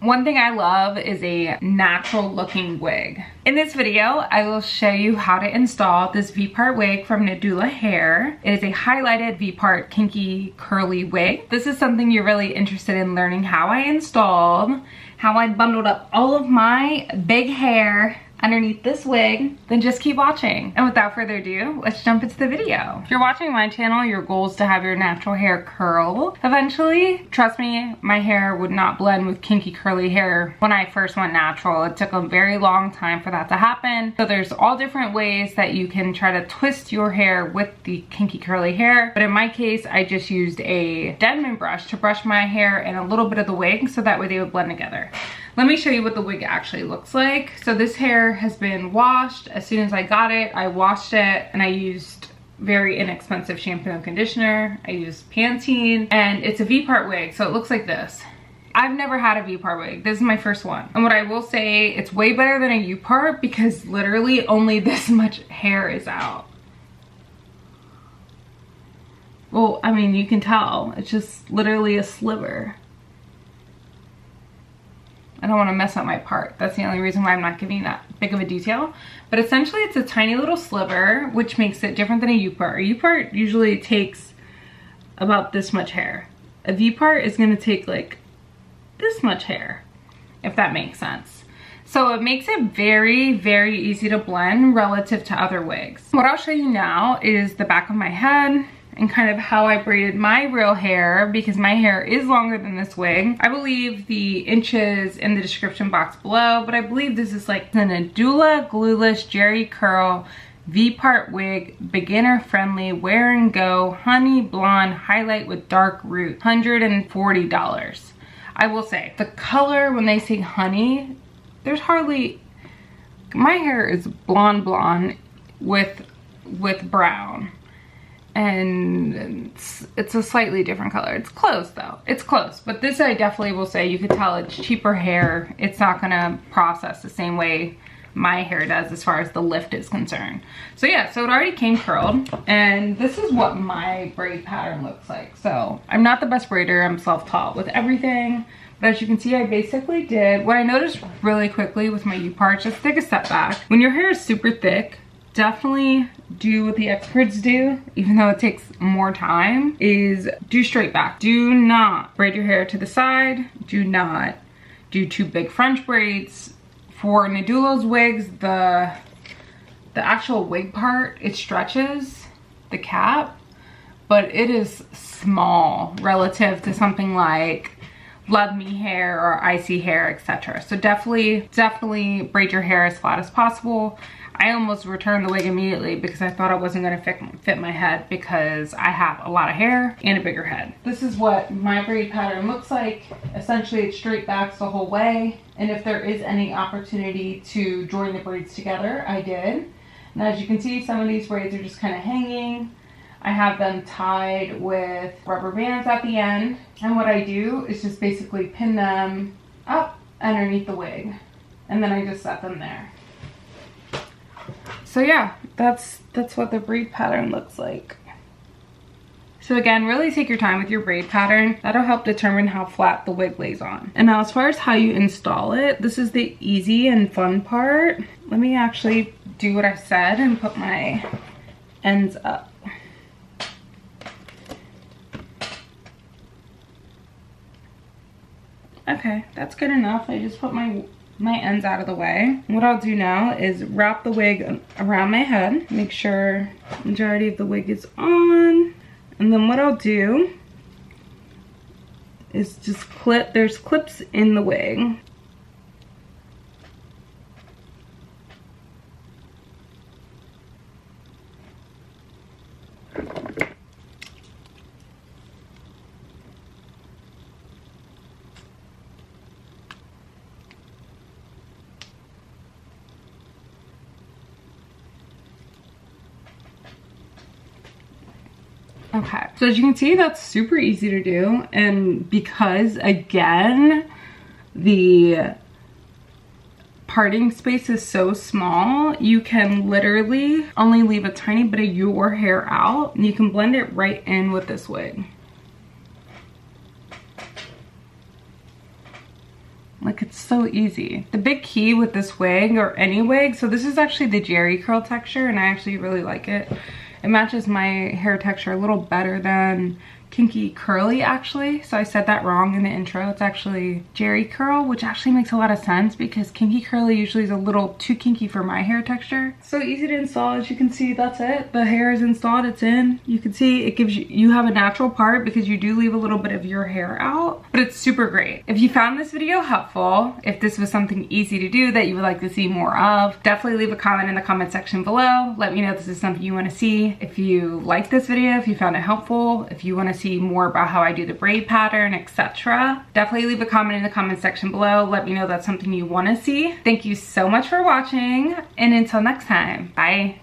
One thing I love is a natural looking wig. In this video, I will show you how to install this V-part wig from Nadula Hair. It is a highlighted V-part kinky curly wig. This is something you're really interested in learning how I installed, how I bundled up all of my big hair underneath this wig, then just keep watching. And without further ado, let's jump into the video. If you're watching my channel, your goal is to have your natural hair curl eventually. Trust me, my hair would not blend with kinky curly hair when I first went natural. It took a very long time for that to happen. So there's all different ways that you can try to twist your hair with the kinky curly hair. But in my case, I just used a Denman brush to brush my hair and a little bit of the wig so that way they would blend together. Let me show you what the wig actually looks like. So this hair has been washed. As soon as I got it, I washed it and I used very inexpensive shampoo and conditioner. I used Pantene and it's a V-part wig, so it looks like this. I've never had a V-part wig. This is my first one. And what I will say, it's way better than a U-part because literally only this much hair is out. Well, I mean, you can tell. It's just literally a sliver. I don't want to mess up my part. That's the only reason why I'm not giving that big of a detail. But essentially it's a tiny little sliver, which makes it different than a U-part. A U-part usually takes about this much hair. A V-part is going to take like this much hair, if that makes sense. So it makes it very, very easy to blend relative to other wigs. What I'll show you now is the back of my head and kind of how I braided my real hair because my hair is longer than this wig. I will leave the inches in the description box below, but I believe this is like the Nadula Glueless Jerry Curl V-part wig, beginner friendly, wear and go, honey blonde, highlight with dark root, $140. I will say, the color when they say honey, there's hardly, my hair is blonde with brown. And it's a slightly different color. It's close though. It's close. But this I definitely will say, you could tell it's cheaper hair. It's not gonna process the same way my hair does as far as the lift is concerned. So yeah, so it already came curled. And this is what my braid pattern looks like. So I'm not the best braider. I'm self-taught with everything. But as you can see, I basically did, what I noticed really quickly with my U-parts, just take a step back. When your hair is super thick, definitely do what the experts do, even though it takes more time, is do straight back. Do not braid your hair to the side. Do not do two big French braids. For Nadula's wigs, the actual wig part, it stretches the cap, but it is small relative to something like Love Me hair or Icy hair, etc. So definitely braid your hair as flat as possible. I almost returned the wig immediately because I thought it wasn't going to fit my head because I have a lot of hair and a bigger head. This is what my braid pattern looks like. Essentially it straight backs the whole way, and if there is any opportunity to join the braids together, I did. And as you can see, some of these braids are just kind of hanging. I have them tied with rubber bands at the end, and what I do is just basically pin them up underneath the wig, and then I just set them there. So yeah, that's what the braid pattern looks like. So again, really take your time with your braid pattern. That'll help determine how flat the wig lays on. And now as far as how you install it, this is the easy and fun part. Let me actually do what I said and put my ends up. Okay, that's good enough. I just put my ends out of the way. What I'll do now is wrap the wig around my head, make sure the majority of the wig is on, and then what I'll do is just clip, there's clips in the wig. Okay, so as you can see, that's super easy to do, and because again the parting space is so small, you can literally only leave a tiny bit of your hair out and you can blend it right in with this wig. Like, it's so easy. The big key with this wig, or any wig, so this is actually the Jerry curl texture, and I actually really like it. It matches my hair texture a little better than kinky curly, actually. So I said that wrong in the intro. It's actually Jerry curl, which actually makes a lot of sense because kinky curly usually is a little too kinky for my hair texture. So easy to install. As you can see, that's it. The hair is installed, it's in. You can see it gives you have a natural part because you do leave a little bit of your hair out, but it's super great. If you found this video helpful, if this was something easy to do that you would like to see more of, definitely leave a comment in the comment section below. Let me know if this is something you want to see. If you like this video, if you found it helpful, if you want to see more about how I do the braid pattern, etc., definitely leave a comment in the comment section below. Let me know that's something you want to see. Thank you so much for watching, and until next time, bye.